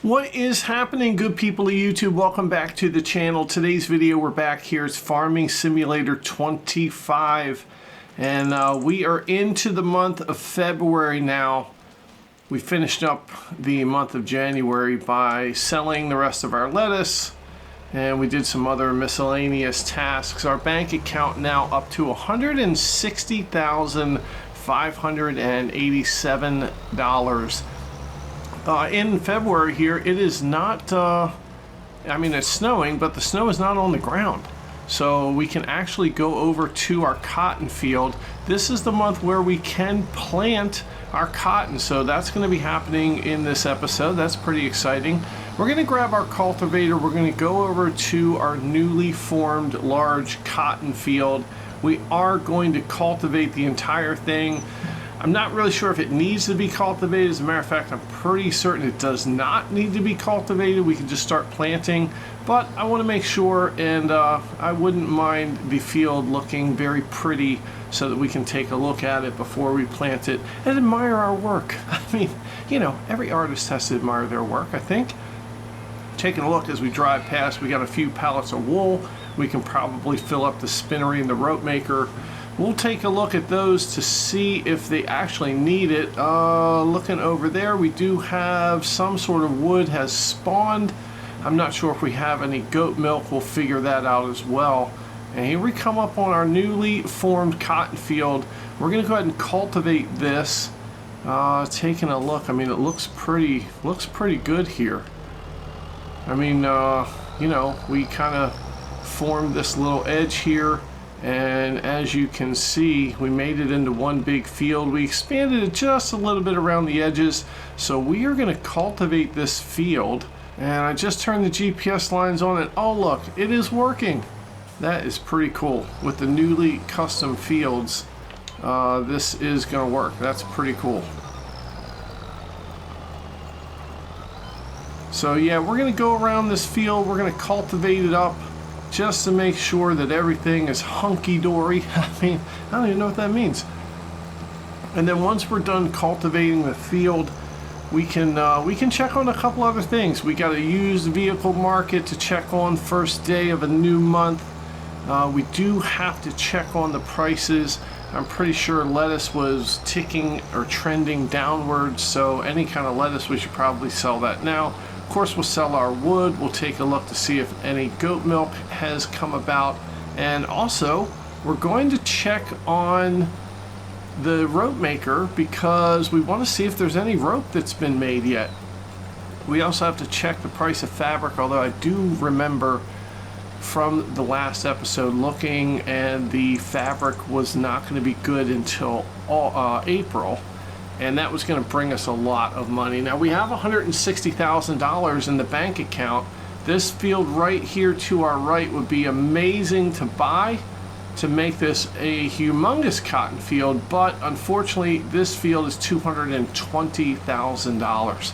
What is happening, good people of YouTube? Welcome back to the channel. Today's video, we're back here. It's Farming Simulator 25, and we are into the month of February now. We finished up the month of January by selling the rest of our lettuce, and we did some other miscellaneous tasks. Our bank account now up to $160,587. In February here, it is not, I mean, it's snowing, but the snow is not on the ground. So we can actually go over to our cotton field. This is the month where we can plant our cotton. So that's going to be happening in this episode. That's pretty exciting. We're going to grab our cultivator. We're going to go over to our newly formed large cotton field. We are going to cultivate the entire thing. I'm not really sure if it needs to be cultivated. As a matter of fact, I'm pretty certain it does not need to be cultivated. We can just start planting, but I want to make sure, and I wouldn't mind the field looking very pretty so that we can take a look at it before we plant it and admire our work. I mean, you know, every artist has to admire their work, I think. Taking a look as we drive past, we got a few pallets of wool. We can probably fill up the spinnery and the rope maker. We'll take a look at those to see if they actually need it. Looking over there, we do have some sort of wood has spawned. I'm not sure if we have any goat milk. We'll figure that out as well. And here we come up on our newly formed cotton field. We're gonna go ahead and cultivate this. Taking a look, I mean, it looks pretty good here. I mean, you know, we kind of formed this little edge here. And as you can see, we made it into one big field. We expanded it just a little bit around the edges. So we are going to cultivate this field. And I just turned the GPS lines on, and oh look, it is working. That is pretty cool. With the newly custom fields, this is going to work. That's pretty cool. So yeah, we're going to go around this field. We're going to cultivate it up, just to make sure that everything is hunky-dory. I mean, I don't even know what that means. And then once we're done cultivating the field, we can check on a couple other things. We got a used vehicle market to check on first day of a new month. We do have to check on the prices. I'm pretty sure lettuce was ticking or trending downwards, so any kind of lettuce, we should probably sell that now. Of course, we'll sell our wood. We'll take a look to see if any goat milk has come about. And also, we're going to check on the rope maker because we want to see if there's any rope that's been made yet. We also have to check the price of fabric, although I do remember from the last episode looking, and the fabric was not going to be good until April. And that was going to bring us a lot of money. Now we have $160,000 in the bank account. This field right here to our right would be amazing to buy to make this a humongous cotton field, but unfortunately this field is $220,000.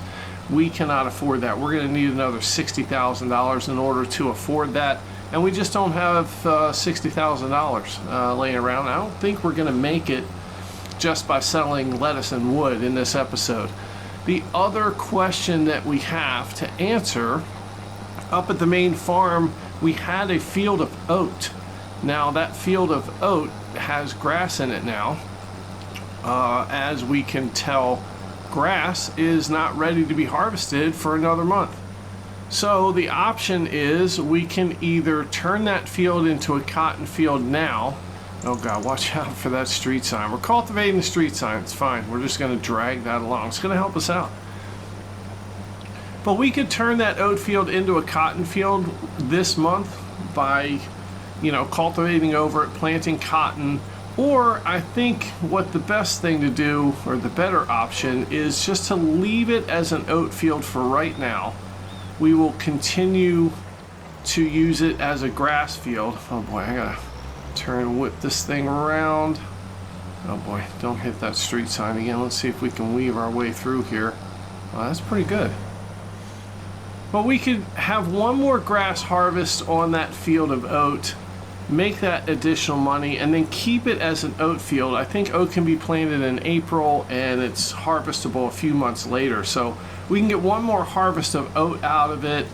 We cannot afford that. We're going to need another $60,000 in order to afford that, and we just don't have $60,000 laying around. I don't think we're going to make it just by selling lettuce and wood in this episode. The other question that we have to answer, up at the main farm, we had a field of oat. Now that field of oat has grass in it now. As we can tell, grass is not ready to be harvested for another month. So the option is we can either turn that field into a cotton field now. Oh God, watch out for that street sign. We're cultivating the street sign, it's fine. We're just gonna drag that along. It's gonna help us out. But we could turn that oat field into a cotton field this month by, you know, cultivating over it, planting cotton. Or I think what the best thing to do, or the better option, is just to leave it as an oat field for right now. We will continue to use it as a grass field. Oh boy, I gotta turn and whip this thing around. Oh boy, don't hit that street sign again. Let's see if we can weave our way through here. Well, that's pretty good. But we could have one more grass harvest on that field of oat, make that additional money, and then keep it as an oat field. I think oat can be planted in April and it's harvestable a few months later. So we can get one more harvest of oat out of it,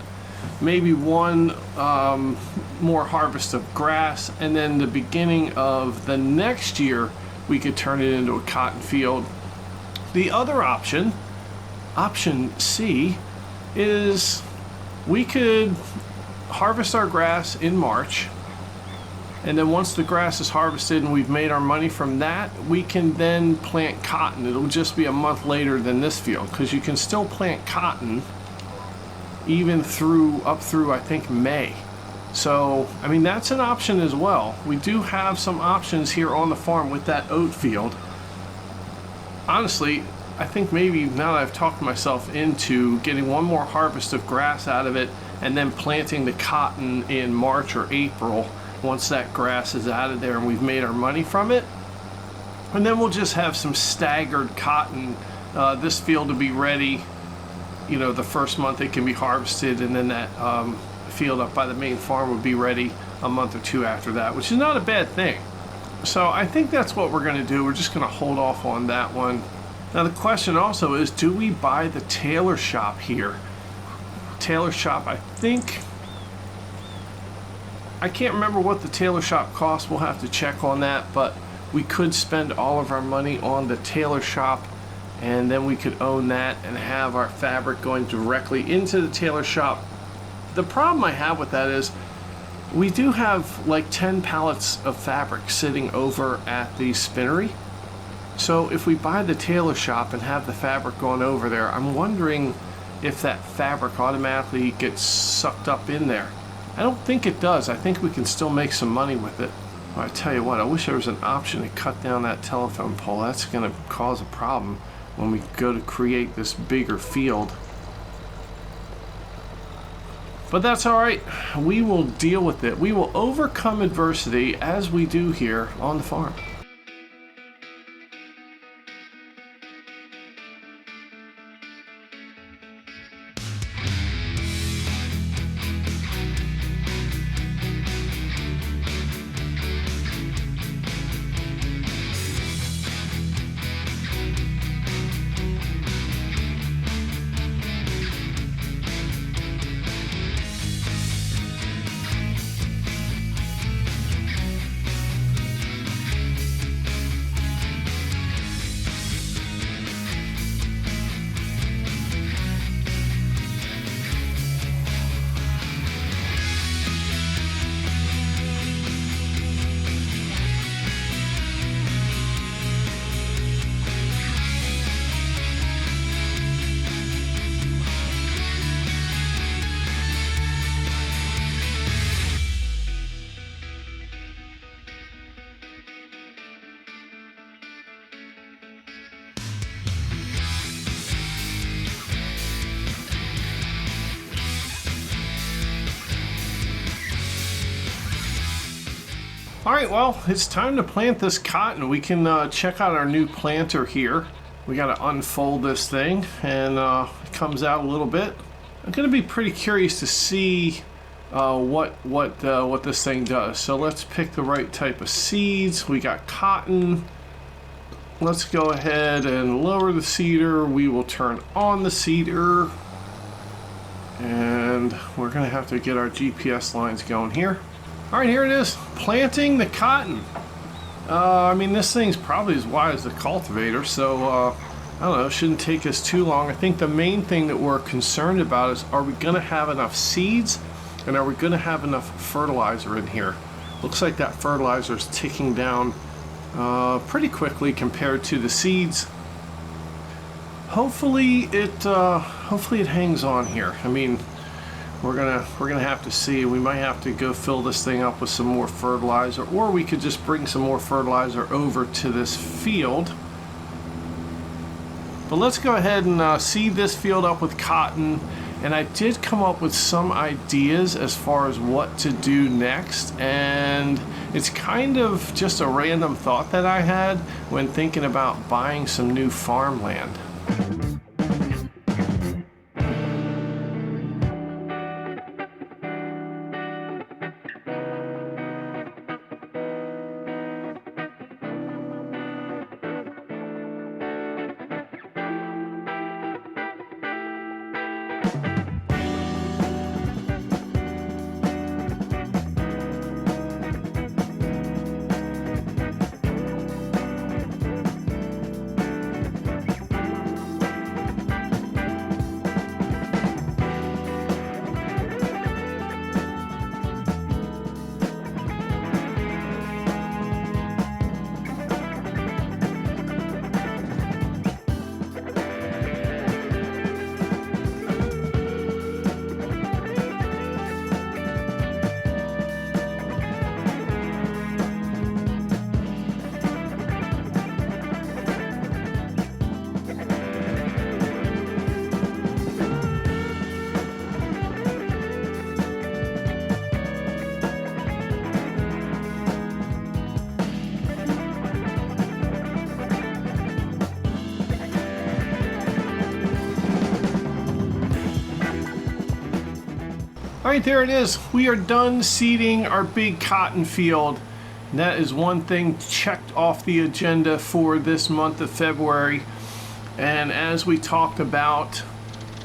maybe one more harvest of grass, and then the beginning of the next year we could turn it into a cotton field. The other option, option C, is we could harvest our grass in March, and then once the grass is harvested and we've made our money from that, we can then plant cotton. It'll just be a month later than this field, because you can still plant cotton even up through I think May. So I mean, that's an option as well. We do have some options here on the farm with that oat field. Honestly, I think maybe now that I've talked myself into getting one more harvest of grass out of it and then planting the cotton in March or April once that grass is out of there and we've made our money from it. And then we'll just have some staggered cotton. This field to be ready, you know, the first month it can be harvested, and then that field up by the main farm would be ready a month or two after that, which is not a bad thing. So I think that's what we're going to do. We're just going to hold off on that one. Now the question also is, do we buy the Tailor Shop here? Tailor Shop, I think, I can't remember what the Tailor Shop costs. We'll have to check on that, but we could spend all of our money on the Tailor Shop, and then we could own that and have our fabric going directly into the Tailor Shop. The problem I have with that is we do have like 10 pallets of fabric sitting over at the spinnery. So if we buy the Tailor Shop and have the fabric going over there, I'm wondering if that fabric automatically gets sucked up in there. I don't think it does. I think we can still make some money with it. Well, I tell you what, I wish there was an option to cut down that telephone pole. That's going to cause a problem when we go to create this bigger field. But that's all right. We will deal with it. We will overcome adversity as we do here on the farm. All right, well, it's time to plant this cotton. We can check out our new planter here. We got to unfold this thing, and it comes out a little bit. I'm going to be pretty curious to see what this thing does. So let's pick the right type of seeds. We got cotton. Let's go ahead and lower the seeder. We will turn on the seeder, and we're going to have to get our GPS lines going here. All right, here it is, planting the cotton. I mean, this thing's probably as wide as the cultivator, so I don't know, it shouldn't take us too long. I think the main thing that we're concerned about is, are we gonna have enough seeds, and are we gonna have enough fertilizer in here? Looks like that fertilizer is ticking down pretty quickly compared to the seeds. Hopefully it hangs on here. I mean, we're gonna have to see. We might have to go fill this thing up with some more fertilizer, or we could just bring some more fertilizer over to this field. But let's go ahead and seed this field up with cotton. And I did come up with some ideas as far as what to do next, and it's kind of just a random thought that I had when thinking about buying some new farmland. All right, there it is. We are done seeding our big cotton field. And that is one thing checked off the agenda for this month of February. And as we talked about,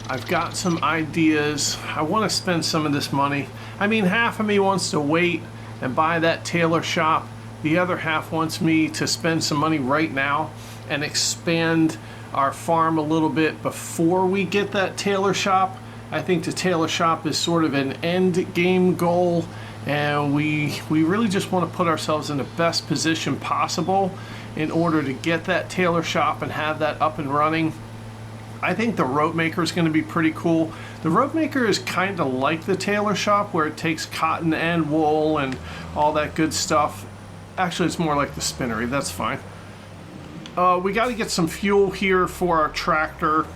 I've got some ideas. I want to spend some of this money. I mean, half of me wants to wait and buy that Tailor Shop. The other half wants me to spend some money right now and expand our farm a little bit before we get that Tailor Shop. I think the Tailor Shop is sort of an end game goal, and we really just want to put ourselves in the best position possible in order to get that Tailor Shop and have that up and running. I think the rope maker is going to be pretty cool. The rope maker is kind of like the Tailor Shop, where it takes cotton and wool and all that good stuff. Actually, it's more like the spinnery. That's fine. We got to get some fuel here for our tractor.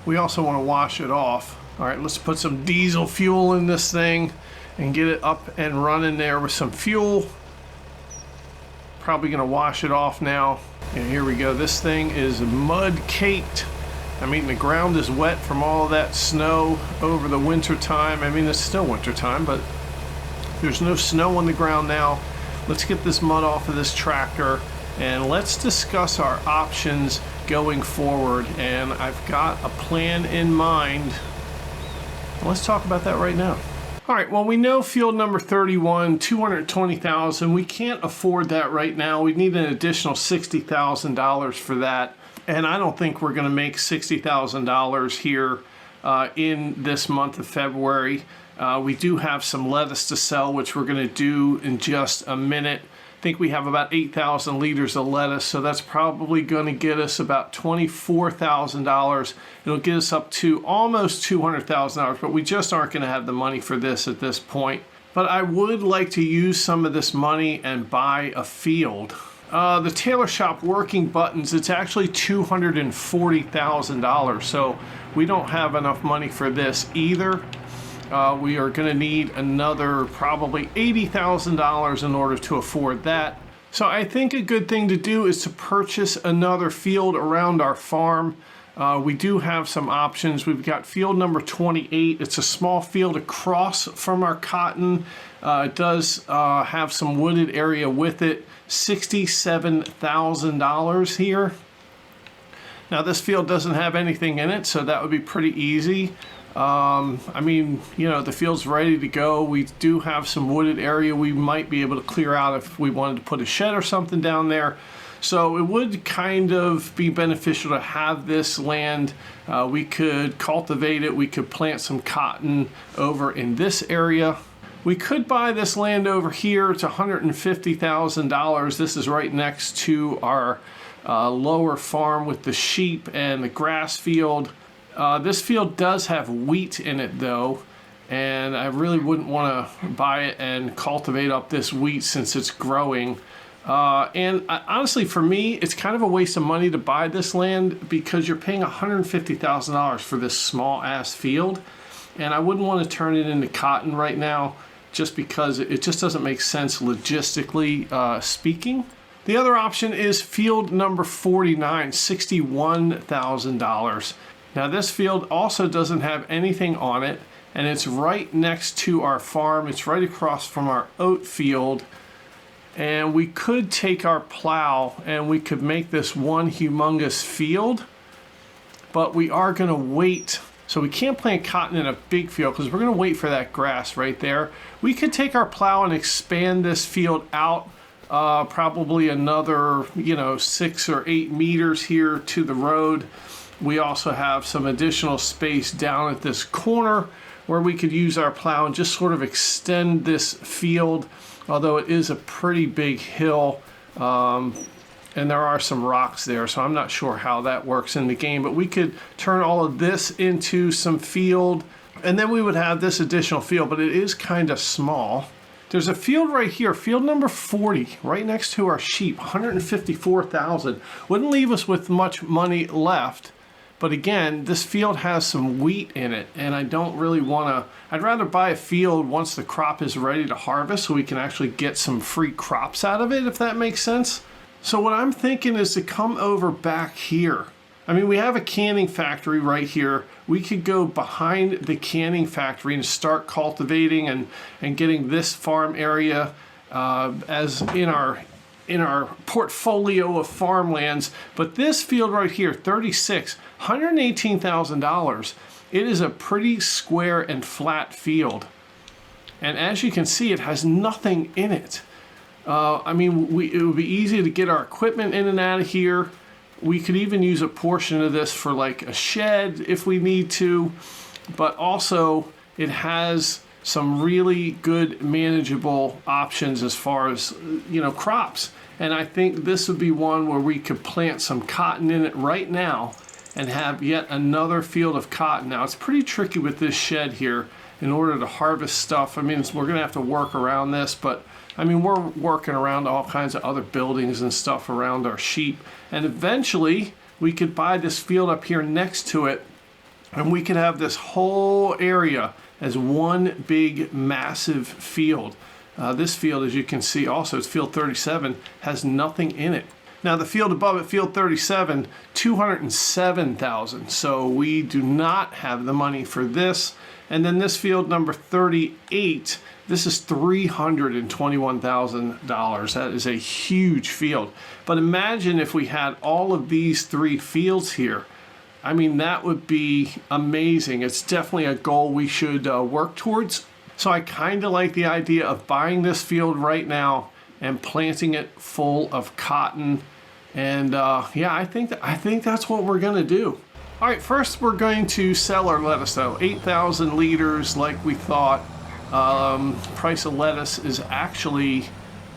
We also want to wash it off. All right, let's put some diesel fuel in this thing and get it up and running there with some fuel. Probably going to wash it off now. And here we go. This thing is mud caked. I mean, the ground is wet from all that snow over the winter time. I mean, it's still winter time, but there's no snow on the ground now. Let's get this mud off of this tractor and let's discuss our options going forward. And I've got a plan in mind. Let's talk about that right now. All right, well, we know field number 31, 220,000. We can't afford that right now. We need an additional $60,000 for that. And I don't think we're going to make $60,000 here in this month of February. We do have some lettuce to sell, which we're going to do in just a minute. I think we have about 8,000 liters of lettuce, so that's probably going to get us about $24,000. It'll get us up to almost $200,000, but we just aren't going to have the money for this at this point. But I would like to use some of this money and buy a field. The Tailor Shop working buttons, it's actually $240,000, so we don't have enough money for this either. We are going to need another probably $80,000 in order to afford that. So I think a good thing to do is to purchase another field around our farm. We do have some options. We've got field number 28. It's a small field across from our cotton. It does have some wooded area with it. $67,000 here. Now this field doesn't have anything in it, so that would be pretty easy. I mean, you know, the field's ready to go. We do have some wooded area we might be able to clear out if we wanted to put a shed or something down there. So it would kind of be beneficial to have this land. We could cultivate it. We could plant some cotton over in this area. We could buy this land over here. It's $150,000. This is right next to our lower farm with the sheep and the grass field. This field does have wheat in it though, and I really wouldn't want to buy it and cultivate up this wheat since it's growing. Honestly, for me, it's kind of a waste of money to buy this land because you're paying $150,000 for this small ass field, and I wouldn't want to turn it into cotton right now just because it just doesn't make sense logistically speaking. The other option is field number 49, $61,000. Now this field also doesn't have anything on it, and it's right next to our farm. It's right across from our oat field, and we could take our plow and we could make this one humongous field, but we are going to wait. So we can't plant cotton in a big field because we're going to wait for that grass right there. We could take our plow and expand this field out probably another 6 or 8 meters here to the road. We also have some additional space down at this corner where we could use our plow and just sort of extend this field, although it is a pretty big hill, and there are some rocks there, so I'm not sure how that works in the game, but we could turn all of this into some field, and then we would have this additional field, but it is kind of small. There's a field right here, field number 40, right next to our sheep, $154,000. Wouldn't leave us with much money left. But again, this field has some wheat in it, and I don't really want to. I'd rather buy a field once the crop is ready to harvest so we can actually get some free crops out of it, if that makes sense. So what I'm thinking is to come over back here I mean, we have a canning factory right here. We could go behind the canning factory and start cultivating and getting this farm area as in our portfolio of farmlands. But this field right here, 36, $118,000. It is a pretty square and flat field. And as you can see, it has nothing in it. I mean, it would be easy to get our equipment in and out of here. We could even use a portion of this for like a shed if we need to, but also it has some really good manageable options as far as, you know, crops. And I think this would be one where we could plant some cotton in it right now and have yet another field of cotton. Now, it's pretty tricky with this shed here in order to harvest stuff. I mean, we're gonna have to work around this, but I mean, we're working around all kinds of other buildings and stuff around our sheep. And eventually we could buy this field up here next to it, and we could have this whole area as one big massive field. This field, as you can see, also it's field 37, has nothing in it. Now the field above it, field 37, 207,000. So we do not have the money for this. And then this field number 38, this is $321,000. That is a huge field. But imagine if we had all of these three fields here. I mean, that would be amazing. It's definitely a goal we should work towards. So I kind of like the idea of buying this field right now and planting it full of cotton. And yeah, I think that's what we're gonna do. All right, first we're going to sell our lettuce though. 8,000 liters like we thought. Price of lettuce is actually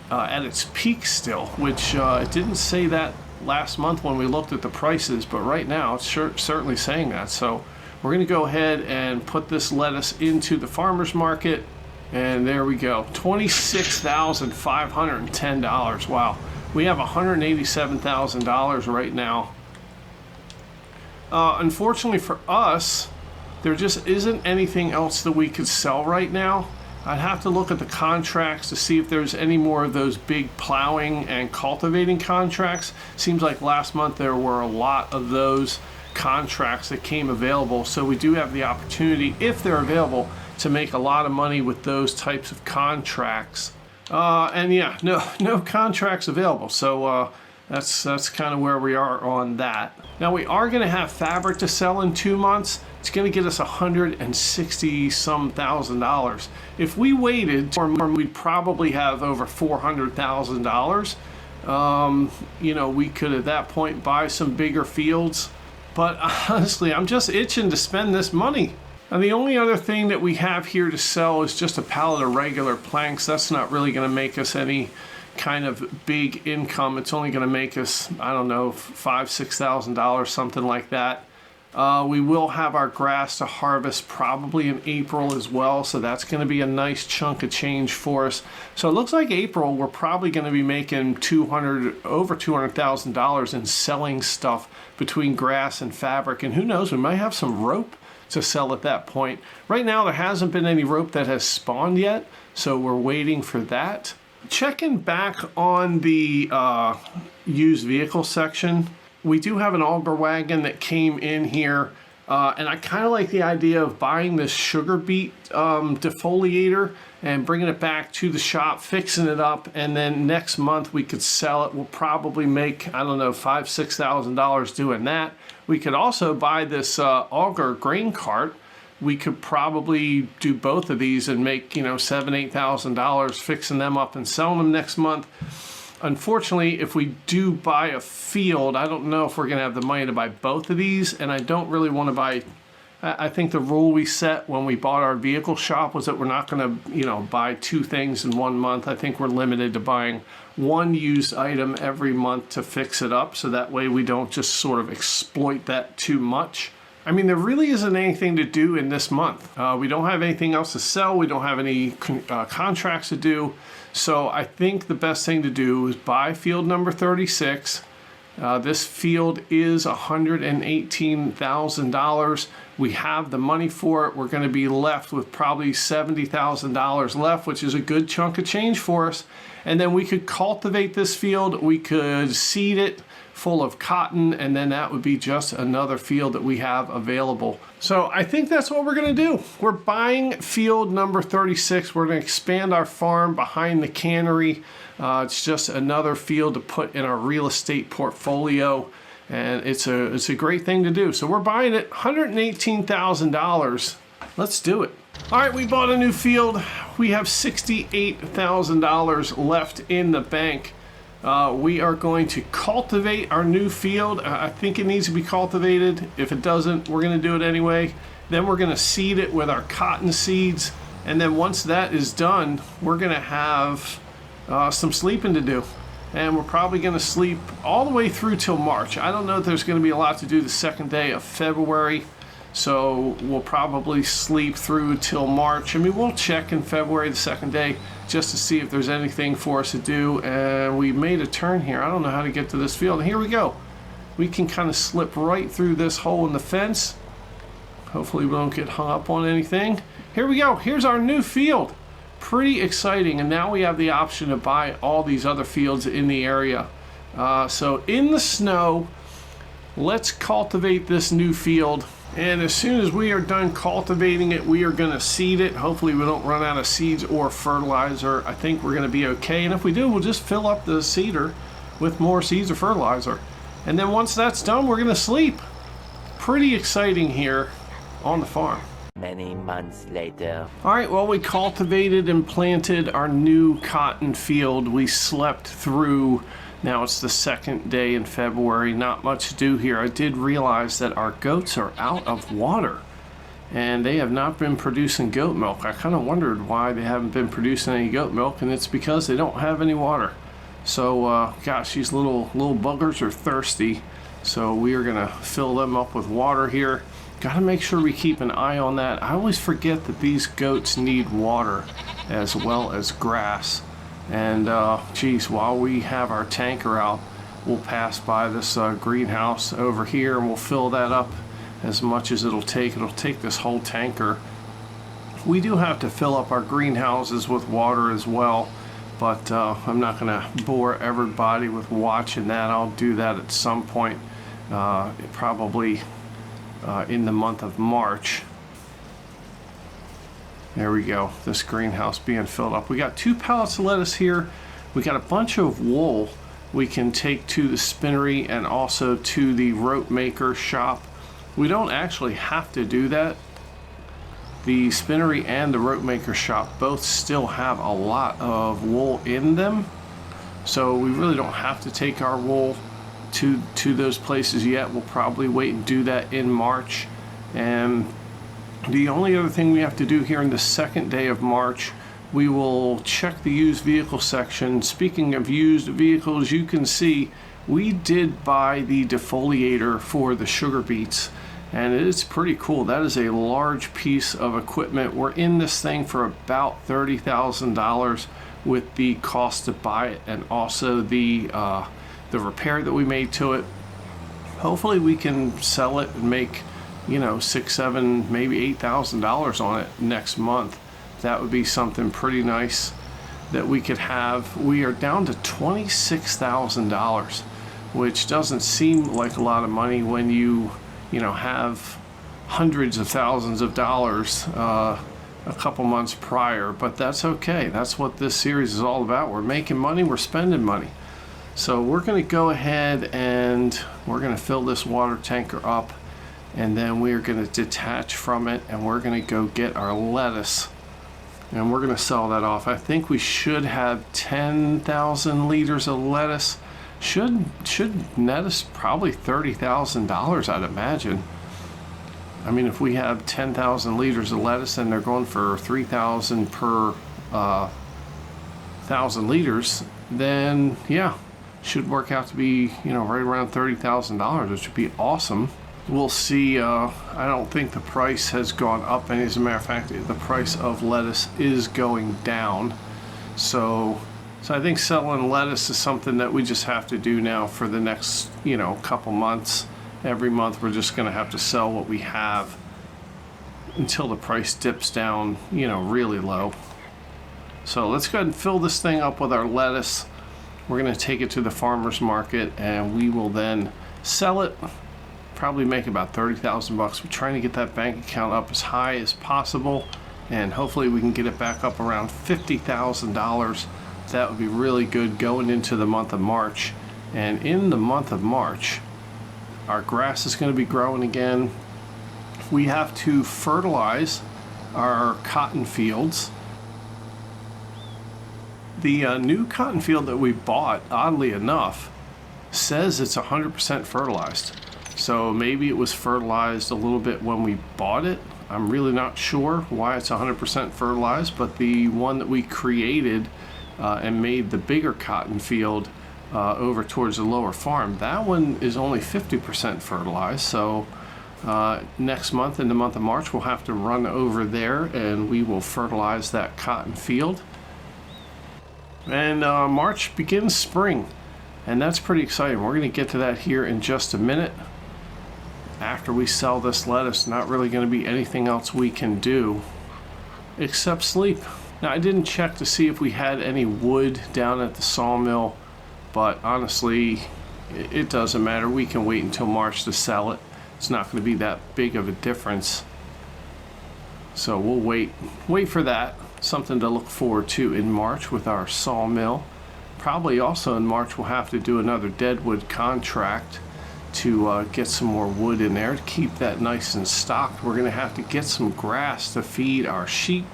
at its peak still, which it didn't say that last month when we looked at the prices, but right now it's certainly saying that. So we're gonna go ahead and put this lettuce into the farmer's market, and there we go, $26,510. Wow, we have $187,000 right now. Unfortunately for us, there just isn't anything else that we could sell right now. I'd have to look at the contracts to see if there's any more of those big plowing and cultivating contracts. Seems like last month there were a lot of those contracts that came available, so we do have the opportunity, if they're available, to make a lot of money with those types of contracts. And yeah, no contracts available, so that's kind of where we are on that. Now we are going to have fabric to sell in 2 months. It's going to get us $160-some thousand. If we waited, we'd probably have over $400,000. You know, we could at that point buy some bigger fields. But honestly, I'm just itching to spend this money. And the only other thing that we have here to sell is just a pallet of regular planks. That's not really going to make us any kind of big income. It's only going to make us, I don't know, $5,000-6,000, something like that. We will have our grass to harvest probably in April as well, so that's going to be a nice chunk of change for us. So it looks like April we're probably going to be making over $200,000 in selling stuff between grass and fabric, and who knows, we might have some rope to sell at that point. Right now there hasn't been any rope that has spawned yet, so we're waiting for that. Checking back on the used vehicle section, we do have an auger wagon that came in here, and I kind of like the idea of buying this sugar beet defoliator and bringing it back to the shop, fixing it up, and then next month we could sell it. We'll probably make, I don't know, $5,000-6,000 doing that. We could also buy this auger grain cart. We could probably do both of these and make, you know, $7,000-8,000 fixing them up and selling them next month. Unfortunately, if we do buy a field, I don't know if we're going to have the money to buy both of these, and I don't really want to buy. I think the rule we set when we bought our vehicle shop was that we're not going to, you know, buy two things in 1 month. I think we're limited to buying one used item every month to fix it up, so that way we don't just sort of exploit that too much. I mean, there really isn't anything to do in this month. We don't have anything else to sell. We don't have any contracts to do. So I think the best thing to do is buy field number 36. This field is $118,000. We have the money for it. We're going to be left with probably $70,000 left, which is a good chunk of change for us. And then we could cultivate this field. We could seed it full of cotton, and then that would be just another field that we have available. So I think that's what we're gonna do. We're buying field number 36. We're gonna expand our farm behind the cannery. It's just another field to put in our real estate portfolio, and it's a great thing to do. So we're buying it, $118,000. Let's do it. All right, we bought a new field. We have $68,000 left in the bank. We are going to cultivate our new field. I think it needs to be cultivated. If it doesn't, we're going to do it anyway. Then we're going to seed it with our cotton seeds. And then once that is done, we're going to have some sleeping to do. And we're probably going to sleep all the way through till March. I don't know if there's going to be a lot to do the second day of February. So we'll probably sleep through till March. I mean, we'll check in February, the second day, just to see if there's anything for us to do. And we made a turn here. I don't know how to get to this field. And here we go. We can kind of slip right through this hole in the fence. Hopefully we don't get hung up on anything. Here we go. Here's our new field. Pretty exciting. And now we have the option to buy all these other fields in the area. So in the snow, let's cultivate this new field. And as soon as we are done cultivating it, we are going to seed it. Hopefully we don't run out of seeds or fertilizer. I think we're going to be okay. And if we do, we'll just fill up the seeder with more seeds or fertilizer. And then once that's done, we're going to sleep. Pretty exciting here on the farm. Many months later. All right, well, we cultivated and planted our new cotton field. We slept through. Now it's the second day in February. Not much to do here. I did realize that our goats are out of water and they have not been producing goat milk. I kind of wondered why they haven't been producing any goat milk, and it's because they don't have any water. So gosh, these little buggers are thirsty. So we are gonna fill them up with water here. Gotta make sure we keep an eye on that. I always forget that these goats need water as well as grass. And geez, while we have our tanker out, we'll pass by this greenhouse over here and we'll fill that up as much as it'll take. It'll take this whole tanker. We do have to fill up our greenhouses with water as well, but I'm not gonna bore everybody with watching that. I'll do that at some point, probably in the month of March. There we go, this greenhouse being filled up. We got 2 pallets of lettuce here. We got a bunch of wool we can take to the spinnery and also to the rope maker shop. We don't actually have to do that. The spinnery and the rope maker shop both still have a lot of wool in them. So we really don't have to take our wool to those places yet. We'll probably wait and do that in March. And the only other thing we have to do here in the second day of March, we will check the used vehicle section. Speaking of used vehicles, you can see we did buy the defoliator for the sugar beets, and it's pretty cool. That is a large piece of equipment. We're in this thing for about $30,000 with the cost to buy it and also the repair that we made to it. Hopefully we can sell it and make, you know, $6,000, $7,000, maybe $8,000 on it next month. That would be something pretty nice that we could have. We are down to $26,000, which doesn't seem like a lot of money when you know, have hundreds of thousands of dollars a couple months prior, but that's okay. That's what this series is all about. We're making money, we're spending money. So we're gonna go ahead and we're gonna fill this water tanker up, and then we are going to detach from it and we're going to go get our lettuce and we're going to sell that off. I think we should have 10,000 liters of lettuce. Should net us probably $30,000, I'd imagine. I mean, if we have 10,000 liters of lettuce and they're going for 3,000 per 1,000 liters, then yeah, should work out to be, you know, right around $30,000, which would be awesome. We'll see. I don't think the price has gone up, and as a matter of fact, the price of lettuce is going down. So I think selling lettuce is something that we just have to do now for the next, you know, couple months. Every month we're just going to have to sell what we have until the price dips down, you know, really low. So let's go ahead and fill this thing up with our lettuce. We're going to take it to the farmer's market and we will then sell it. Probably make about 30,000 bucks. We're trying to get that bank account up as high as possible, and hopefully we can get it back up around $50,000. That would be really good going into the month of March. And in the month of March, our grass is going to be growing again. We have to fertilize our cotton fields. The new cotton field that we bought, oddly enough, says it's 100% fertilized. So maybe it was fertilized a little bit when we bought it. I'm really not sure why it's 100% fertilized, but the one that we created and made the bigger cotton field over towards the lower farm, that one is only 50% fertilized. So next month, in the month of March, we'll have to run over there and we will fertilize that cotton field. And March begins spring, and that's pretty exciting. We're going to get to that here in just a minute. After we sell this lettuce, not really going to be anything else we can do except sleep. Now, I didn't check to see if we had any wood down at the sawmill, but honestly, it doesn't matter. We can wait until March to sell it. It's not going to be that big of a difference. So we'll wait for that. Something to look forward to in March with our sawmill. Probably also in March we'll have to do another deadwood contract to get some more wood in there to keep that nice and stocked. We're going to have to get some grass to feed our sheep.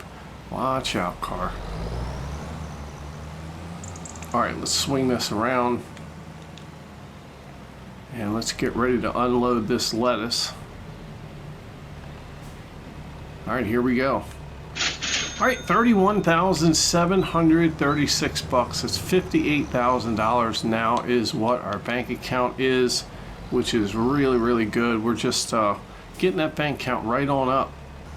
Watch out, car. Alright, let's swing this around and let's get ready to unload this lettuce. Alright, here we go. Alright, $31,736 bucks. It's $58,000 now is what our bank account is, which is really, really good. We're just getting that bank account right on up.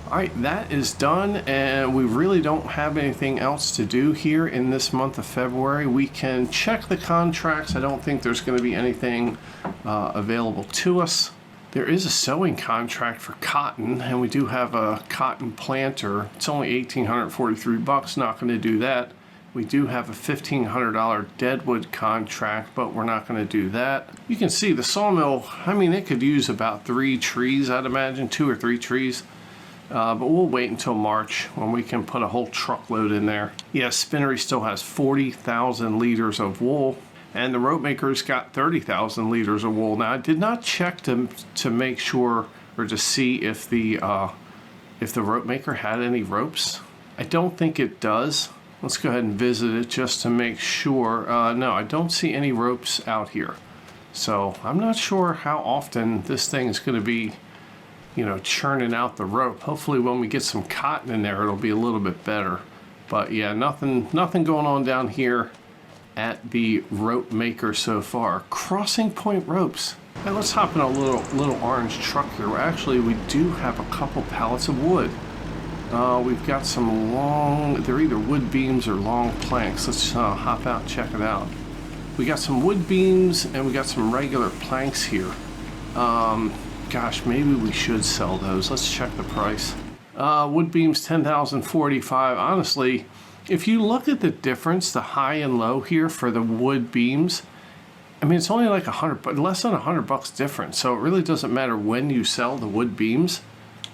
Alright, that is done, and we really don't have anything else to do here in this month of February. We can check the contracts. I don't think there's going to be anything available to us. There is a sowing contract for cotton, and we do have a cotton planter. It's only $1,843, not going to do that. We do have a $1,500 deadwood contract, but we're not going to do that. You can see the sawmill, I mean, it could use about 3 trees, I'd imagine, 2 or 3 trees. But we'll wait until March when we can put a whole truckload in there. Yeah, Spinnery still has 40,000 liters of wool, and the rope maker's got 30,000 liters of wool. Now, I did not check to make sure or to see if the rope maker had any ropes. I don't think it does. Let's go ahead and visit it just to make sure. No, I don't see any ropes out here. So I'm not sure how often this thing is going to be, you know, churning out the rope. Hopefully when we get some cotton in there, it'll be a little bit better. But yeah, nothing going on down here at the rope maker so far. Crossing point ropes. Hey, let's hop in a little orange truck here. Actually, we do have a couple pallets of wood. We've got some long, they're either wood beams or long planks. Let's hop out and check it out. We got some wood beams and we got some regular planks here. Gosh, maybe we should sell those. Let's check the price. Wood beams, $10,045. Honestly, if you look at the difference, the high and low here for the wood beams, I mean, it's only like less than $100 difference. So it really doesn't matter when you sell the wood beams.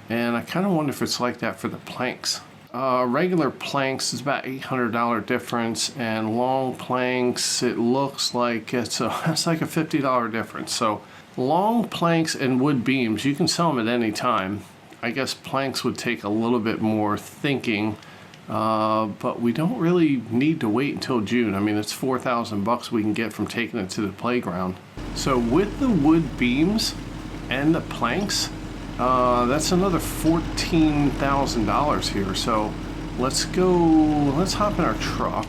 And I kind of wonder if it's like that for the planks. Regular planks is about $800 difference, and long planks, it looks like it's like a $50 difference. So long planks and wood beams, you can sell them at any time. I guess planks would take a little bit more thinking, but we don't really need to wait until June. I mean, it's $4,000 we can get from taking it to the playground. So with the wood beams and the planks, that's another $14,000 here. So let's hop in our truck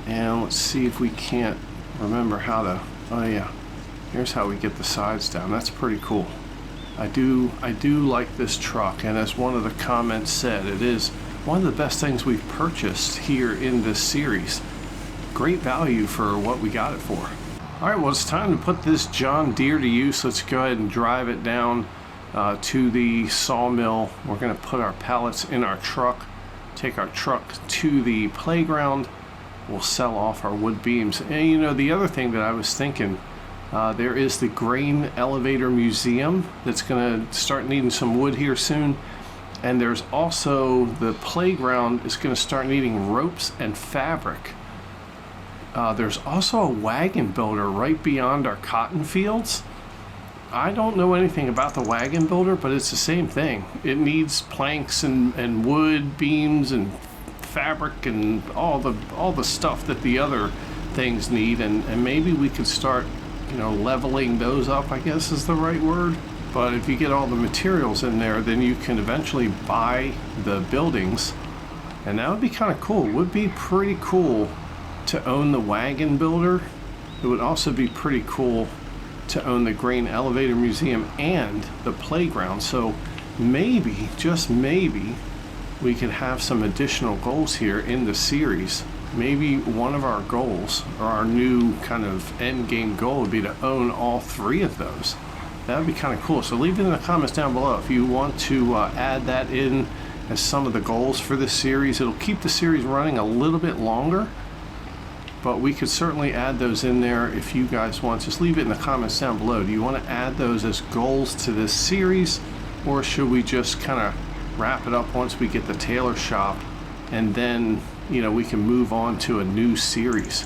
and let's see if we can't remember how to, oh yeah, here's how we get the sides down. That's pretty cool. I do like this truck, and as one of the comments said, it is one of the best things we've purchased here in this series. Great value for what we got it for. All right, well, it's time to put this John Deere to use. Let's go ahead and drive it down to the sawmill. We're going to put our pallets in our truck, take our truck to the playground, we'll sell off our wood beams. And you know, the other thing that I was thinking, there is the grain elevator museum that's going to start needing some wood here soon. And there's also the playground is going to start needing ropes and fabric. There's also a wagon builder right beyond our cotton fields. I don't know anything about the wagon builder, but it's the same thing. It needs planks and wood beams and fabric and all the stuff that the other things need, and maybe we could start, you know, leveling those up, I guess is the right word. But if you get all the materials in there, then you can eventually buy the buildings, and that would be kind of cool. It would be pretty cool to own the wagon builder. It would also be pretty cool to own the grain elevator museum and the playground. So maybe, just maybe, we could have some additional goals here in the series. Maybe one of our goals, or our new kind of end game goal, would be to own all three of those. That would be kind of cool. So leave it in the comments down below if you want to add that in as some of the goals for this series. It'll keep the series running a little bit longer, but we could certainly add those in there if you guys want. Just leave it in the comments down below. Do you want to add those as goals to this series, or should we just kind of wrap it up once we get the Tailor Shop, and then, you know, we can move on to a new series?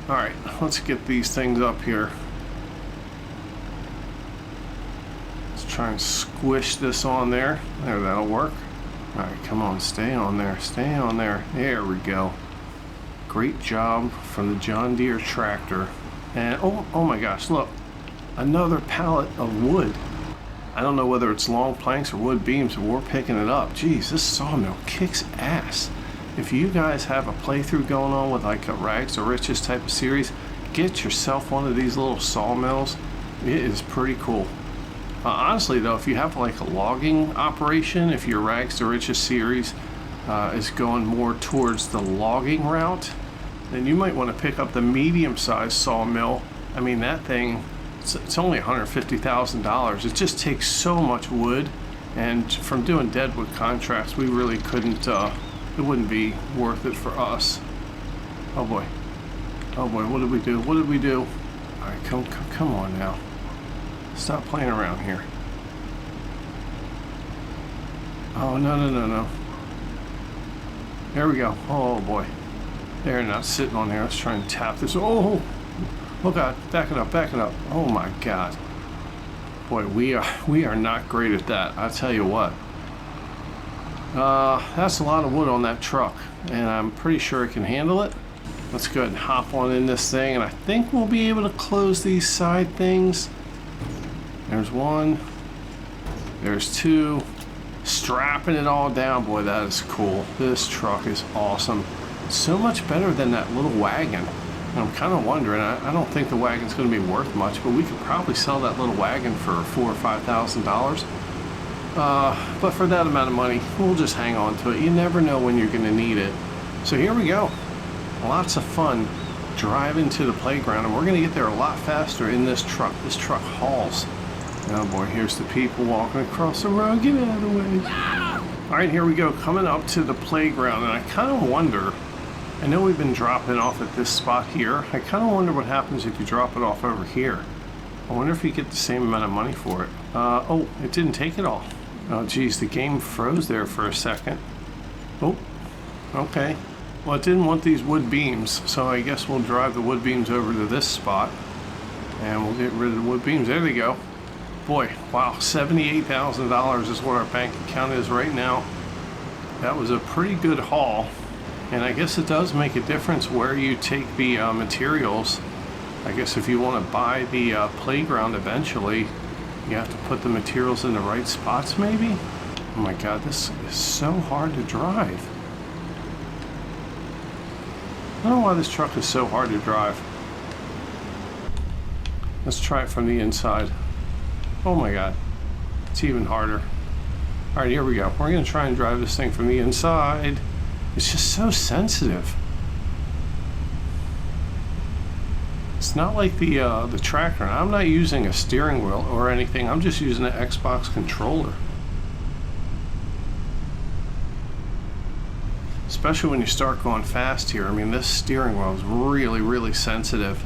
All right, let's get these things up here. Let's try and squish this on there. There, that'll work. All right, come on, stay on there, stay on there. There we go. Great job from the John Deere tractor. And oh my gosh, look, another pallet of wood. I don't know whether it's long planks or wood beams, but we're picking it up. Geez, this sawmill kicks ass. If you guys have a playthrough going on with like a rags to riches type of series, get yourself one of these little sawmills. It is pretty cool. Honestly though, if you have like a logging operation, if your rags to riches series is going more towards the logging route, then you might want to pick up the medium-sized sawmill. I mean, that thing, it's only $150,000. It just takes so much wood, and from doing deadwood contracts, we really couldn't, it wouldn't be worth it for us. Oh boy, what did we do? What did we do? All right, come on now. Stop playing around here. Oh, no. There we go. Oh boy. They're not sitting on there. Let's try and tap this. Oh God, back it up. Oh my God. Boy, we are not great at that. I'll tell you what. That's a lot of wood on that truck, and I'm pretty sure it can handle it. Let's go ahead and hop on in this thing, and I think we'll be able to close these side things. There's one. There's two. Strapping it all down. Boy, that is cool. This truck is awesome. It's so much better than that little wagon. And I'm kind of wondering, I don't think the wagon's going to be worth much, but we could probably sell that little wagon for $4,000 or $5,000. But for that amount of money, we'll just hang on to it. You never know when you're going to need it. So here we go. Lots of fun driving to the playground, and we're going to get there a lot faster in this truck. This truck hauls. Oh boy, here's the people walking across the road. Get out of the way. All right, here we go, coming up to the playground, and I kind of wonder, I know we've been dropping off at this spot here. I kind of wonder what happens if you drop it off over here. I wonder if you get the same amount of money for it. Oh, it didn't take it all. Oh geez, the game froze there for a second. Oh, okay. Well, it didn't want these wood beams, so I guess we'll drive the wood beams over to this spot, and we'll get rid of the wood beams. There they go. Boy, wow, $78,000 is what our bank account is right now. That was a pretty good haul, and I guess it does make a difference where you take the materials. I guess if you want to buy the playground eventually, you have to put the materials in the right spots maybe? Oh my God, this is so hard to drive. I don't know why this truck is so hard to drive. Let's try it from the inside. Oh my God, it's even harder. All right, here we go. We're gonna try and drive this thing from the inside. It's just so sensitive. It's not like the tractor. I'm not using a steering wheel or anything. I'm just using an Xbox controller. Especially when you start going fast here. I mean, this steering wheel is really, really sensitive.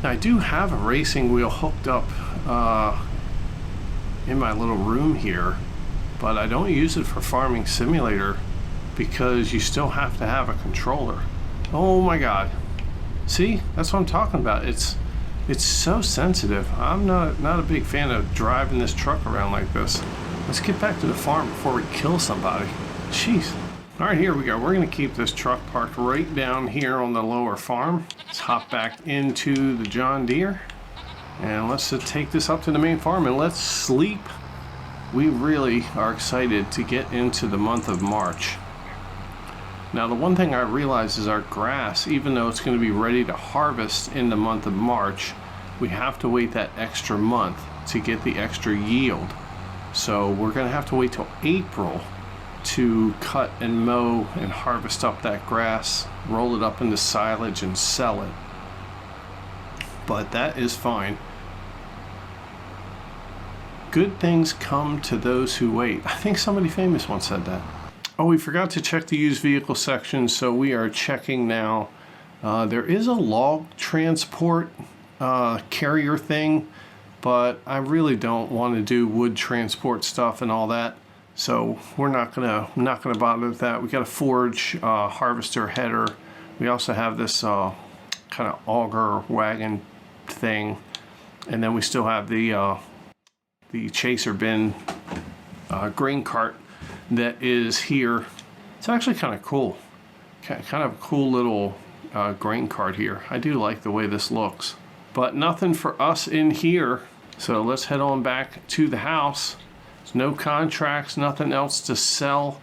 Now, I do have a racing wheel hooked up in my little room here, but I don't use it for Farming Simulator because you still have to have a controller. Oh my God. See, that's what I'm talking about. It's so sensitive. I'm not a big fan of driving this truck around like this. Let's get back to the farm before we kill somebody. Jeez. All right, here we go. We're gonna keep this truck parked right down here on the lower farm. Let's hop back into the John Deere and let's take this up to the main farm and let's sleep. We really are excited to get into the month of March. Now, the one thing I realize is our grass, even though it's going to be ready to harvest in the month of March, we have to wait that extra month to get the extra yield. So we're going to have to wait till April to cut and mow and harvest up that grass, roll it up into silage and sell it. But that is fine. Good things come to those who wait. I think somebody famous once said that. Oh, we forgot to check the used vehicle section, so we are checking now. There is a log transport carrier thing, but I really don't want to do wood transport stuff and all that, so we're not gonna bother with that. We got a forage harvester header. We also have this kind of auger wagon thing, and then we still have the chaser bin grain cart that is here. It's actually kind of cool. Kind of a cool little grain cart here. I do like the way this looks. But nothing for us in here. So let's head on back to the house. There's no contracts, nothing else to sell.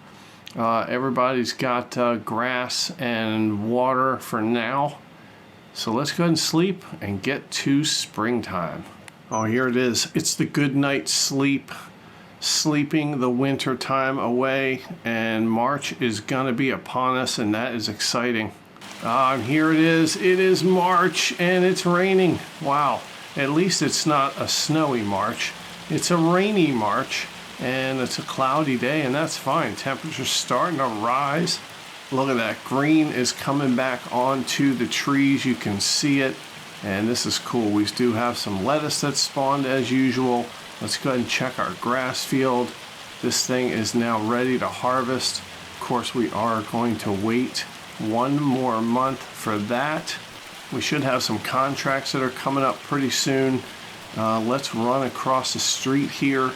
Everybody's got grass and water for now. So let's go ahead and sleep and get to springtime. Oh, here it is. It's the good night sleep. Sleeping the winter time away, and March is gonna be upon us, and that is exciting. Here it is March and it's raining. Wow, at least it's not a snowy March, it's a rainy March, and it's a cloudy day, and that's fine. Temperature's starting to rise. Look at that, green is coming back onto the trees, you can see it, and this is cool. We do have some lettuce that's spawned as usual. Let's go ahead and check our grass field. This thing is now ready to harvest. Of course, we are going to wait one more month for that. We should have some contracts that are coming up pretty soon. Let's run across the street here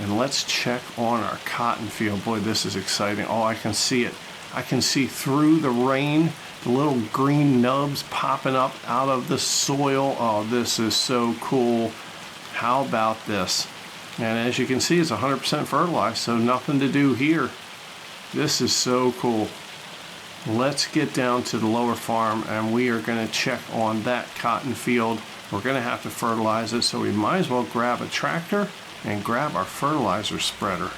and let's check on our cotton field. Boy, this is exciting. Oh, I can see it. I can see through the rain, the little green nubs popping up out of the soil. Oh, this is so cool. How about this? And as you can see, it's 100% fertilized, so nothing to do here. This is so cool. Let's get down to the lower farm and we are going to check on that cotton field. We're going to have to fertilize it, so we might as well grab a tractor and grab our fertilizer spreader.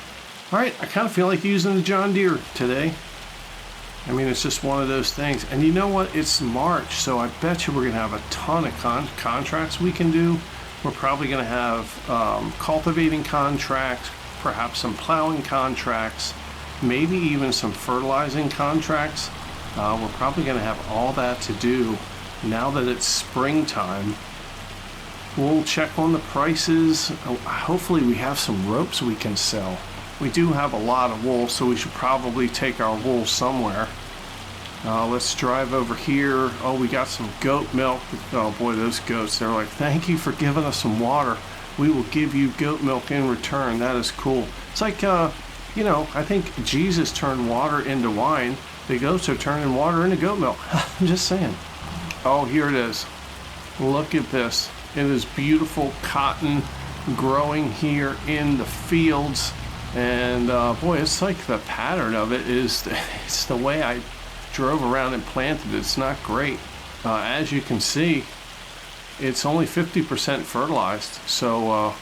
All right, I kind of feel like using the John Deere today. I mean, it's just one of those things. And you know what? It's March, so I bet you we're going to have a ton of contracts we can do. We're probably going to have cultivating contracts, perhaps some plowing contracts, maybe even some fertilizing contracts. We're probably going to have all that to do now that it's springtime. We'll check on the prices. Hopefully we have some ropes we can sell. We do have a lot of wool, so we should probably take our wool somewhere. Let's drive over here. Oh, we got some goat milk. Oh boy, those goats, they're like, thank you for giving us some water. We will give you goat milk in return. That is cool. It's like, you know, I think Jesus turned water into wine. The goats are turning water into goat milk. I'm just saying. Oh, here it is. Look at this. It is beautiful cotton growing here in the fields. And boy, it's like the pattern of it is, it's the way I drove around and planted it. It's not great. As you can see, it's only 50% fertilized. So,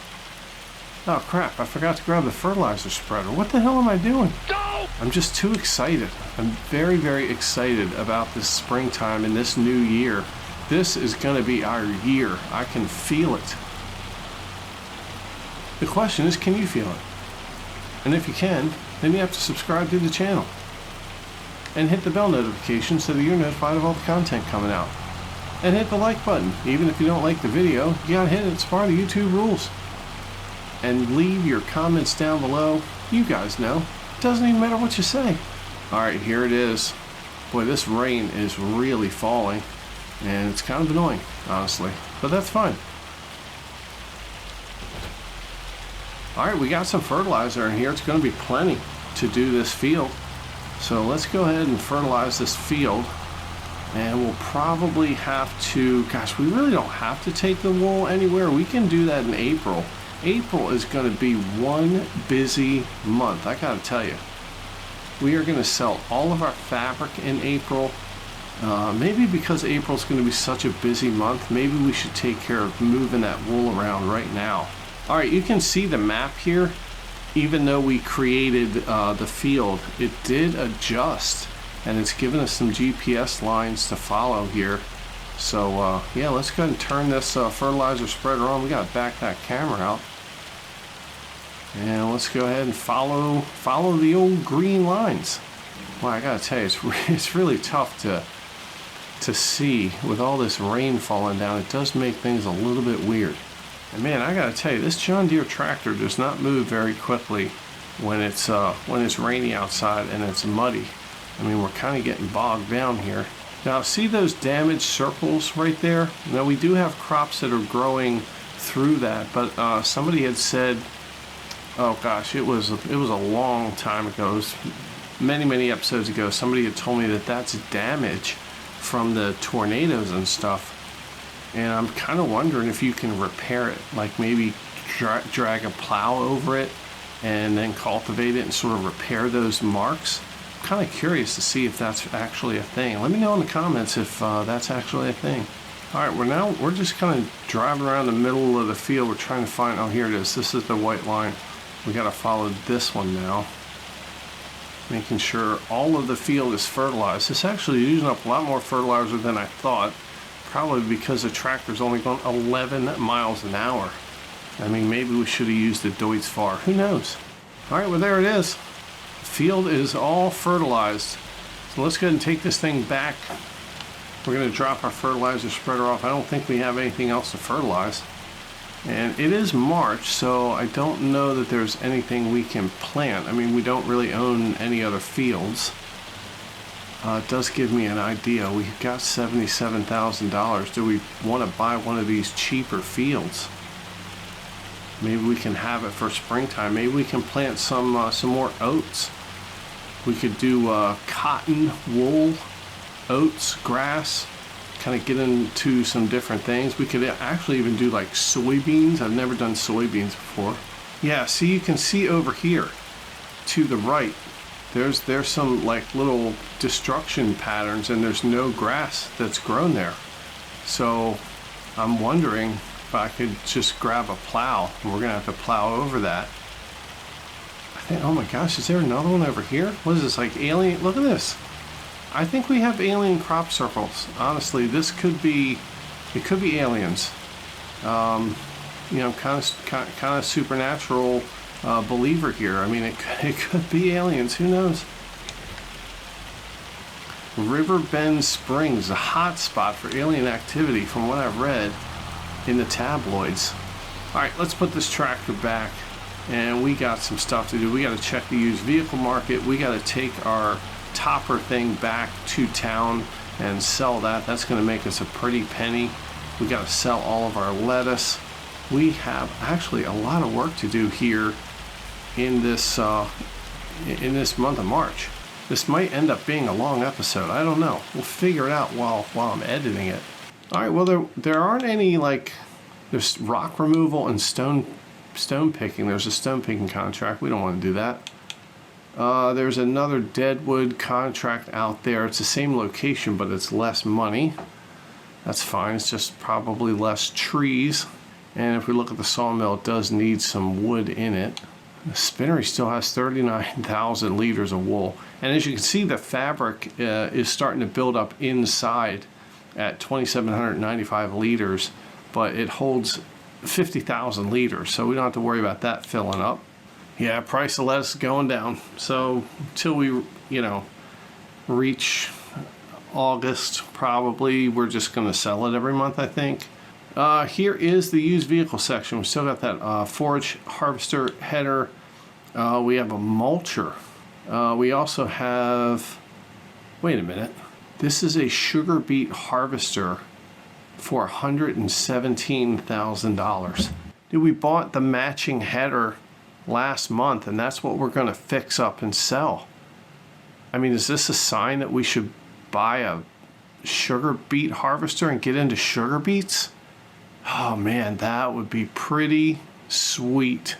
oh crap, I forgot to grab the fertilizer spreader. What the hell am I doing? No! I'm just too excited. I'm very, very excited about this springtime and this new year. This is going to be our year. I can feel it. The question is, can you feel it? And if you can, then you have to subscribe to the channel and hit the bell notification so that you're notified of all the content coming out. And hit the like button. Even if you don't like the video, you gotta hit it. It's part of the YouTube rules. And leave your comments down below. You guys know. It doesn't even matter what you say. Alright, here it is. Boy, this rain is really falling. And it's kind of annoying, honestly. But that's fine. Alright, we got some fertilizer in here. It's going to be plenty to do this field. So let's go ahead and fertilize this field. And we'll probably have to... Gosh, we really don't have to take the wool anywhere. We can do that in April. April is going to be one busy month, I gotta tell you. We are going to sell all of our fabric in April. Maybe because April's going to be such a busy month, maybe we should take care of moving that wool around right now. Alright, you can see the map here. Even though we created the field, it did adjust. And it's given us some GPS lines to follow here. So yeah, let's go ahead and turn this fertilizer spreader on. We got to back that camera out. And let's go ahead and follow the old green lines. Well, I gotta tell you, it's really tough to see with all this rain falling down. It does make things a little bit weird. And man, I gotta tell you, this John Deere tractor does not move very quickly when it's rainy outside and it's muddy. I mean, we're kind of getting bogged down here. Now, see those damaged circles right there? Now, we do have crops that are growing through that, but somebody had said, oh gosh, it was a long time ago. It was many episodes ago. Somebody had told me that that's damage from the tornadoes and stuff. And I'm kind of wondering if you can repair it, like maybe drag a plow over it and then cultivate it and sort of repair those marks. I'm kind of curious to see if that's actually a thing. Let me know in the comments if that's actually a thing. Alright, we're just kind of driving around the middle of the field. We're trying to find, oh, here it is. This is the white line. We got to follow this one now. Making sure all of the field is fertilized. It's actually using up a lot more fertilizer than I thought. Probably because the tractor's only going 11 miles an hour. I mean, maybe we should have used the Deutz Fahr. Who knows? Alright, well there it is. The field is all fertilized. So let's go ahead and take this thing back. We're going to drop our fertilizer spreader off. I don't think we have anything else to fertilize. And it is March, so I don't know that there's anything we can plant. I mean, we don't really own any other fields. It does give me an idea. We've got $77,000. Do we want to buy one of these cheaper fields? Maybe we can have it for springtime. Maybe we can plant some more oats. We could do cotton, wool, oats, grass. Kind of get into some different things. We could actually even do like soybeans. I've never done soybeans before. Yeah, see, you can see over here to the right. There's some like little destruction patterns and there's no grass that's grown there. So I'm wondering if I could just grab a plow, and we're gonna have to plow over that. I think, oh my gosh, is there another one over here? What is this, like alien? Look at this. I think we have alien crop circles. Honestly, this could be, it could be aliens. You know, kind of supernatural believer here. I mean, it could be aliens. Who knows? Riverbend Springs, a hot spot for alien activity, from what I've read in the tabloids. All right, let's put this tractor back, and we got some stuff to do. We got to check the used vehicle market. We got to take our topper thing back to town and sell that. That's going to make us a pretty penny. We got to sell all of our lettuce. We have actually a lot of work to do here in this month of March. This might end up being a long episode. I don't know. We'll figure it out while I'm editing it. All right. Well, there aren't any, like, there's rock removal and stone picking. There's a stone picking contract. We don't want to do that. There's another deadwood contract out there. It's the same location, but it's less money. That's fine. It's just probably less trees. And if we look at the sawmill, it does need some wood in it. The spinnery still has 39,000 liters of wool. And as you can see, the fabric is starting to build up inside at 2,795 liters, but it holds 50,000 liters, so we don't have to worry about that filling up. Yeah, price of lettuce is going down. So until we, reach August, probably, we're just going to sell it every month, I think. Here is the used vehicle section. We still got that forage harvester header. We have a mulcher. We also have, wait a minute. This is a sugar beet harvester for $117,000. Dude, we bought the matching header last month, and that's what we're going to fix up and sell. I mean, is this a sign that we should buy a sugar beet harvester and get into sugar beets? Oh man, that would be pretty sweet.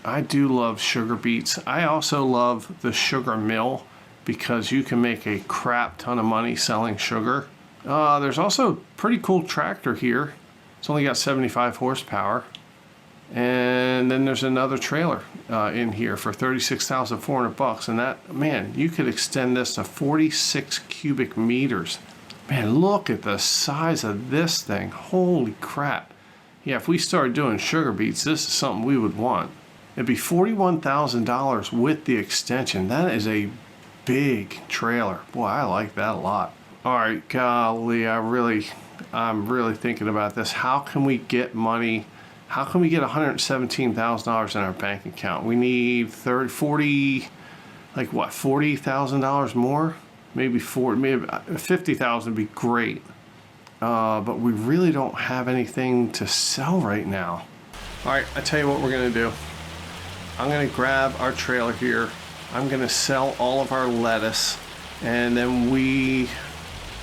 I do love sugar beets. I also love the sugar mill because you can make a crap ton of money selling sugar. There's also a pretty cool tractor here. It's only got 75 horsepower. And then there's another trailer in here for $36,400. And that, man, you could extend this to 46 cubic meters. Man, look at the size of this thing. Holy crap. Yeah, if we started doing sugar beets, this is something we would want. It'd be $41,000 with the extension. That is a big trailer. Boy, I like that a lot. All right, golly, I'm really thinking about this. How can we get money? How can we get $117,000 in our bank account? We need $40,000 more? Maybe $50,000 would be great. But we really don't have anything to sell right now. All right, I tell you what we're gonna do. I'm gonna grab our trailer here. I'm gonna sell all of our lettuce, and then we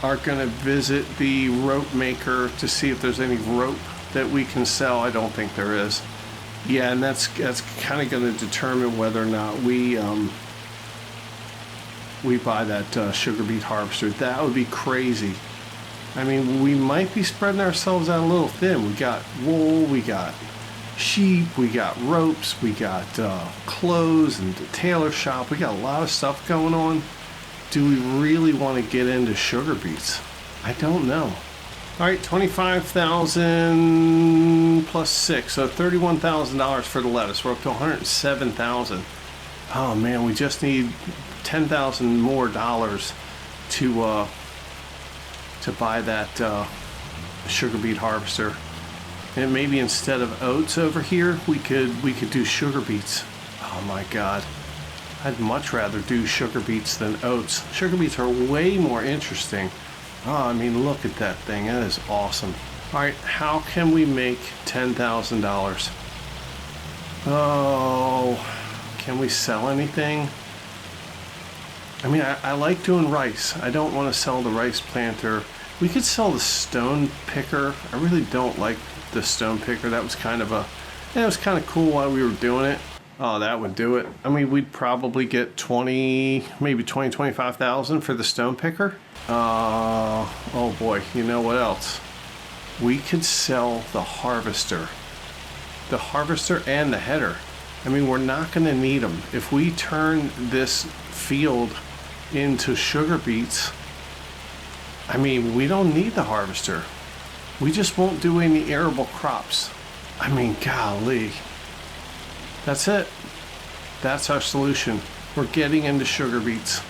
are gonna visit the rope maker to see if there's any rope that we can sell. I don't think there is. Yeah, and that's kind of gonna determine whether or not we buy that sugar beet harvester. That would be crazy. I mean, we might be spreading ourselves out a little thin. We got wool, we got sheep, we got ropes, we got clothes and the Tailor Shop. We got a lot of stuff going on. Do we really want to get into sugar beets? I don't know. All right, $25,000 plus 6, so $31,000 for the lettuce. We're up to $107,000. Oh man, we just need $10,000 more dollars to buy that sugar beet harvester. And maybe instead of oats over here, we could do sugar beets. Oh my God, I'd much rather do sugar beets than oats. Sugar beets are way more interesting. Oh, I mean, look at that thing. That is awesome. All right, how can we make $10,000? Oh, can we sell anything? I mean, I like doing rice. I don't want to sell the rice planter. We could sell the stone picker. I really don't like the stone picker. That was kind of it was kind of cool while we were doing it. Oh, that would do it. I mean, we'd probably get maybe 25,000 for the stone picker. Oh boy, you know what else? We could sell the harvester. The harvester and the header. I mean, we're not going to need them. If we turn this field into sugar beets, I mean, we don't need the harvester. We just won't do any arable crops. I mean, golly. That's it. That's our solution. We're getting into sugar beets.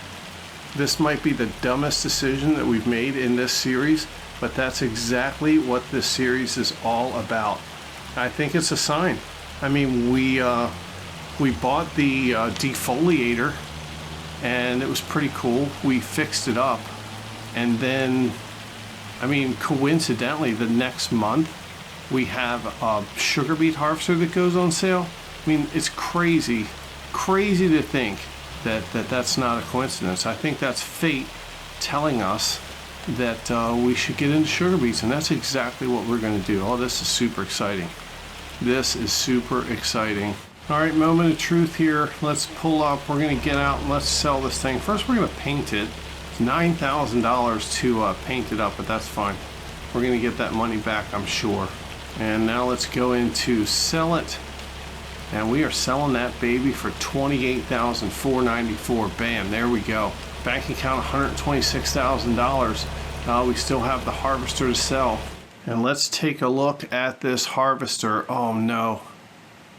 This might be the dumbest decision that we've made in this series, but that's exactly what this series is all about. I think it's a sign. I mean, we bought the defoliator, and it was pretty cool. We fixed it up, and then, I mean, coincidentally, the next month we have a sugar beet harvester that goes on sale. I mean, it's crazy to think that that's not a coincidence. I think that's fate telling us that we should get into sugar beets, and that's exactly what we're going to do. Oh, this is super exciting. This is super exciting. All right, moment of truth here. Let's pull up. We're going to get out and let's sell this thing. First, we're going to paint it. It's $9,000 to paint it up, but that's fine. We're going to get that money back, I'm sure. And now let's go into sell it. And we are selling that baby for $28,494. Bam, there we go. Bank account $126,000. We still have the harvester to sell. And let's take a look at this harvester. Oh no,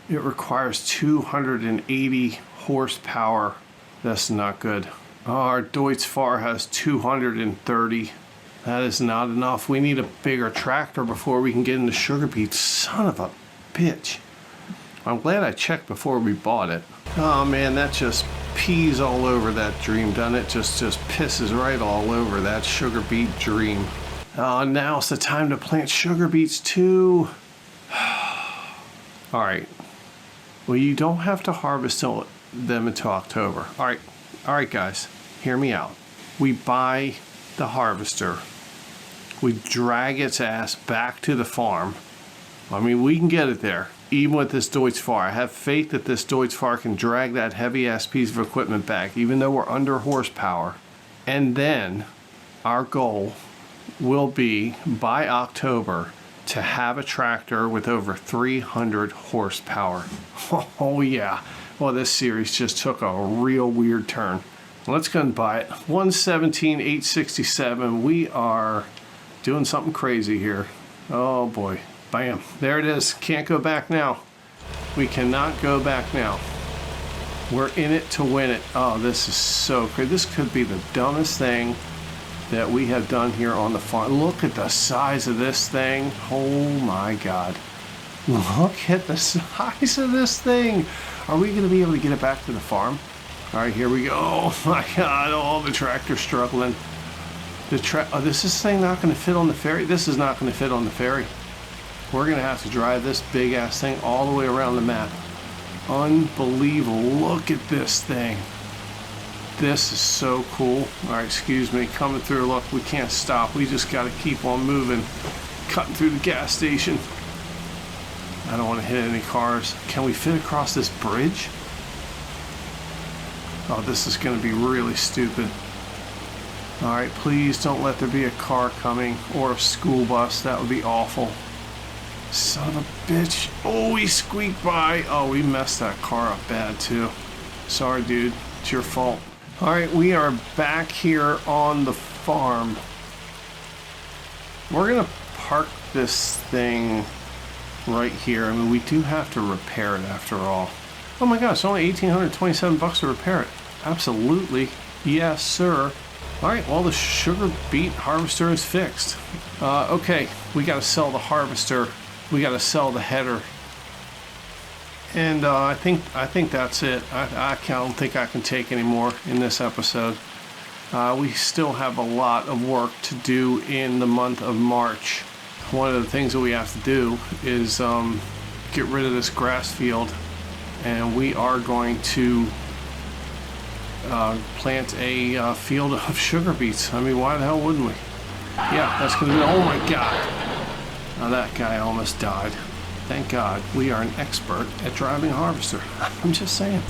it requires 280 horsepower. That's not good. Our Deutz Fahr has 230. That is not enough. We need a bigger tractor before we can get into sugar beets. Son of a bitch. I'm glad I checked before we bought it. Oh man, that just pees all over that dream, doesn't it? Just pisses right all over that sugar beet dream. Now's the time to plant sugar beets too. All right. Well, you don't have to harvest them until October. All right, guys, hear me out. We buy the harvester. We drag its ass back to the farm. I mean, we can get it there, even with this Deutz Fahr. I have faith that this Deutz Fahr can drag that heavy-ass piece of equipment back, even though we're under horsepower. And then our goal will be, by October, to have a tractor with over 300 horsepower. Oh, yeah. Well, this series just took a real weird turn. Let's go and buy it. 117,867. We are doing something crazy here. Oh, boy. Bam. There it is. Can't go back now. We cannot go back now. We're in it to win it. Oh, this is so crazy. This could be the dumbest thing that we have done here on the farm. Look at the size of this thing. Oh my God. Look at the size of this thing. Are we going to be able to get it back to the farm? All right, here we go. Oh my God. Oh, the tractor's struggling. This thing not going to fit on the ferry? This is not going to fit on the ferry. We're going to have to drive this big ass thing all the way around the map. Unbelievable. Look at this thing. This is so cool. All right, excuse me, coming through. Look, we can't stop. We just got to keep on moving. Cutting through the gas station. I don't want to hit any cars. Can we fit across this bridge? Oh, this is going to be really stupid. All right, please don't let there be a car coming or a school bus. That would be awful. Son of a bitch. Oh, we squeaked by. Oh, we messed that car up bad too. Sorry, dude. It's your fault. All right, we are back here on the farm. We're gonna park this thing right here. I mean, we do have to repair it after all. Oh my gosh, it's only 1,827 bucks to repair it. Absolutely. Yes, sir. All right, well, the sugar beet harvester is fixed. Okay, we gotta sell the harvester. We gotta sell the header. And I think that's it. I don't think I can take any more in this episode. We still have a lot of work to do in the month of March. One of the things that we have to do is get rid of this grass field, and we are going to plant a field of sugar beets. I mean, why the hell wouldn't we? Yeah, that's gonna be. Oh my God! Now that guy almost died. Thank God we are an expert at driving a harvester. I'm just saying.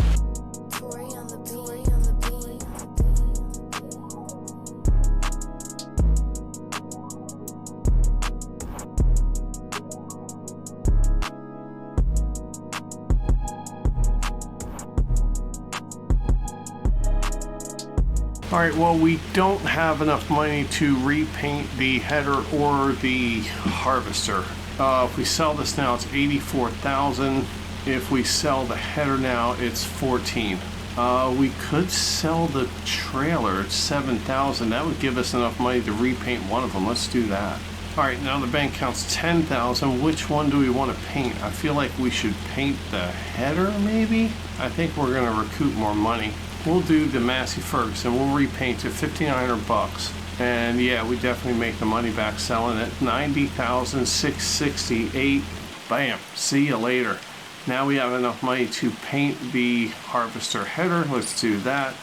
All right, well, we don't have enough money to repaint the header or the harvester. If we sell this now, it's $84,000. If we sell the header now, it's $14,000. We could sell the trailer at $7,000. That would give us enough money to repaint one of them. Let's do that. All right, now the bank counts $10,000. Which one do we want to paint? I feel like we should paint the header, maybe. I think we're going to recoup more money. We'll do the Massey Ferguson. We'll repaint it, $1,500. And yeah, we definitely make the money back selling it. $90,668. Bam. See you later. Now we have enough money to paint the harvester header. Let's do that.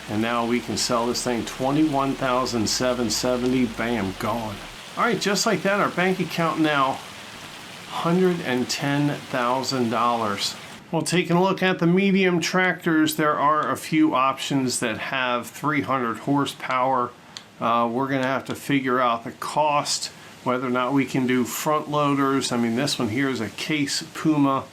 And now we can sell this thing $21,770. Bam, gone. All right, just like that, our bank account now $110,000. Well, taking a look at the medium tractors, there are a few options that have 300 horsepower. We're going to have to figure out the cost, whether or not we can do front loaders. I mean, this one here is a Case Puma.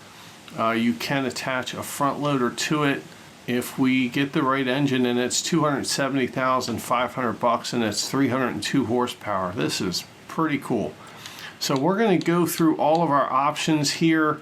You can attach a front loader to it. if we get the right engine, and it's $270,500 and it's 302 horsepower. This is pretty cool. So we're going to go through all of our options here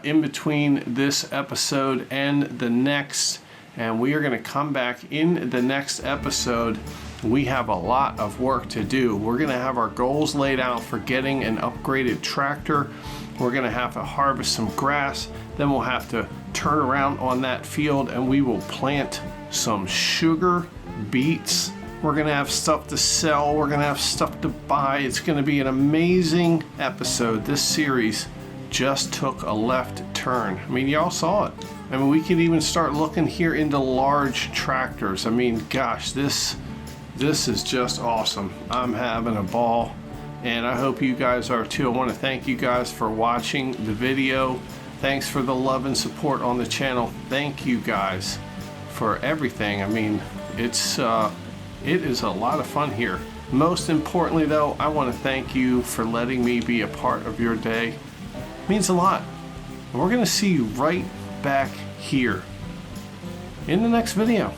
in between this episode and the next, and we are going to come back in the next episode. We have a lot of work to do. We're going to have our goals laid out for getting an upgraded tractor. We're going to have to harvest some grass. Then we'll have to turn around on that field and we will plant some sugar beets. We're going to have stuff to sell. We're going to have stuff to buy. It's going to be an amazing episode. This series just took a left turn. I mean, y'all saw it. I mean, we could even start looking here into large tractors. I mean, gosh, this is just awesome. I'm having a ball, and I hope you guys are too. I want to thank you guys for watching the video. Thanks for the love and support on the channel. Thank you guys for everything. I mean, it is a lot of fun here. Most importantly though, I want to thank you for letting me be a part of your day. It means a lot. And we're going to see you right back here in the next video.